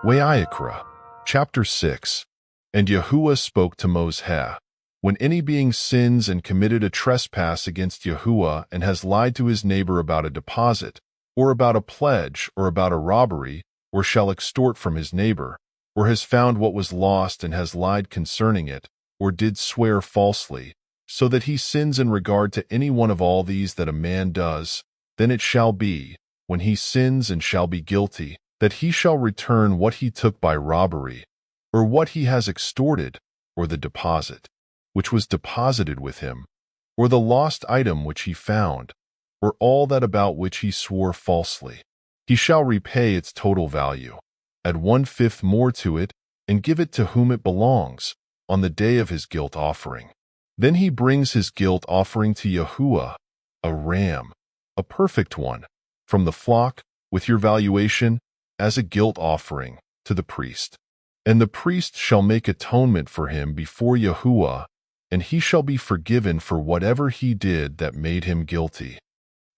Wayyiqra Chapter 6. And Yahuah spoke to Moses, when any being sins and committed a trespass against Yahuah and has lied to his neighbor about a deposit, or about a pledge, or about a robbery, or shall extort from his neighbor, or has found what was lost and has lied concerning it, or did swear falsely, so that he sins in regard to any one of all these that a man does, then it shall be, when he sins and shall be guilty, that he shall return what he took by robbery, or what he has extorted, or the deposit, which was deposited with him, or the lost item which he found, or all that about which he swore falsely. He shall repay its total value, add 1/5 more to it, and give it to whom it belongs, on the day of his guilt offering. Then he brings his guilt offering to Yahuah, a ram, a perfect one, from the flock, with your valuation, as a guilt offering, to the priest. And the priest shall make atonement for him before Yahuah, and he shall be forgiven for whatever he did that made him guilty.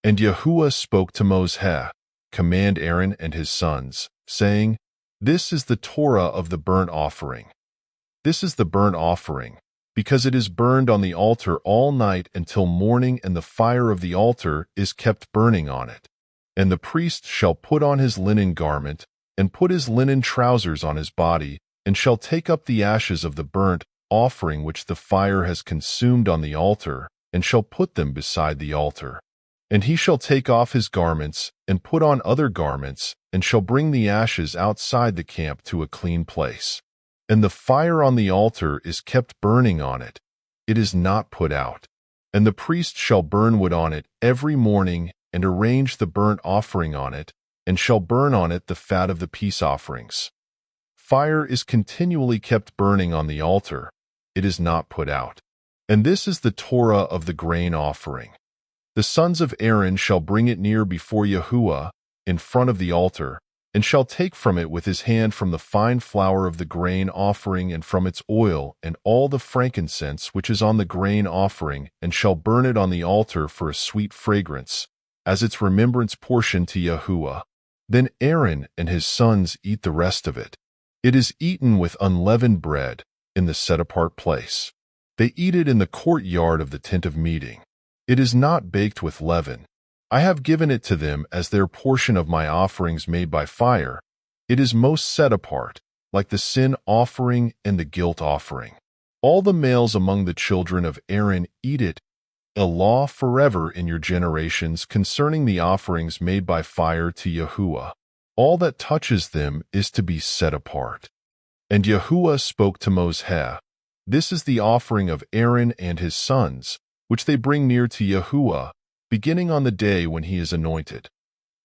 And Yahuah spoke to Moses, command Aaron and his sons, saying, This is the Torah of the burnt offering. This is the burnt offering, because it is burned on the altar all night until morning, and the fire of the altar is kept burning on it. And the priest shall put on his linen garment, and put his linen trousers on his body, and shall take up the ashes of the burnt offering which the fire has consumed on the altar, and shall put them beside the altar. And he shall take off his garments, and put on other garments, and shall bring the ashes outside the camp to a clean place. And the fire on the altar is kept burning on it, it is not put out. And the priest shall burn wood on it every morning, and arrange the burnt offering on it, and shall burn on it the fat of the peace offerings. Fire is continually kept burning on the altar, it is not put out. And this is the Torah of the grain offering. The sons of Aaron shall bring it near before Yahuah, in front of the altar, and shall take from it with his hand from the fine flour of the grain offering and from its oil and all the frankincense which is on the grain offering, and shall burn it on the altar for a sweet fragrance, as its remembrance portion to Yahuah. Then Aaron and his sons eat the rest of it. It is eaten with unleavened bread, in the set-apart place. They eat it in the courtyard of the tent of meeting. It is not baked with leaven. I have given it to them as their portion of my offerings made by fire. It is most set apart, like the sin offering and the guilt offering. All the males among the children of Aaron eat it, a law forever in your generations concerning the offerings made by fire to Yahuah. All that touches them is to be set apart. And Yahuah spoke to Moses, This is the offering of Aaron and his sons, which they bring near to Yahuah, beginning on the day when he is anointed.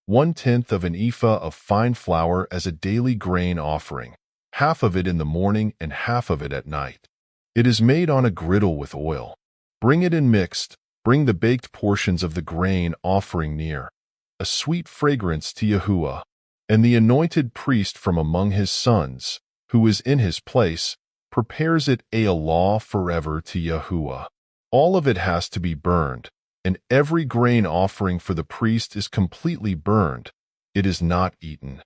1/10 of an ephah of fine flour as a daily grain offering, half of it in the morning and half of it at night. It is made on a griddle with oil. Bring it in mixed, bring the baked portions of the grain offering near, a sweet fragrance to Yahuah. And the anointed priest from among his sons, who is in his place, prepares it a law forever to Yahuah. All of it has to be burned, and every grain offering for the priest is completely burned, it is not eaten.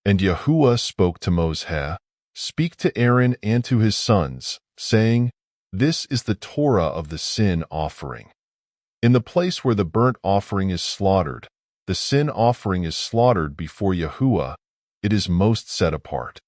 And Yahuah spoke to Moses, Speak to Aaron and to his sons, saying, This is the Torah of the sin offering. In the place where the burnt offering is slaughtered, the sin offering is slaughtered before Yahuah, it is most set apart.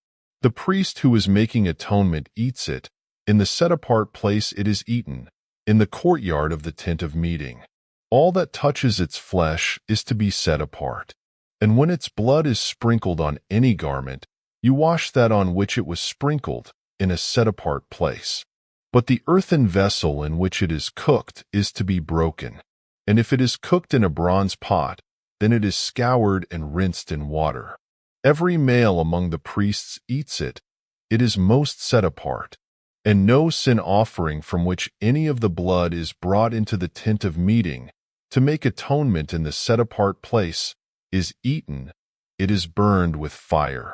The priest who is making atonement eats it, in the set-apart place it is eaten, in the courtyard of the tent of meeting. All that touches its flesh is to be set apart. And when its blood is sprinkled on any garment, you wash that on which it was sprinkled, in a set-apart place. But the earthen vessel in which it is cooked is to be broken. And if it is cooked in a bronze pot, then it is scoured and rinsed in water. Every male among the priests eats it. It is most set apart. And no sin offering from which any of the blood is brought into the tent of meeting, to make atonement in the set-apart place, is eaten. It is burned with fire.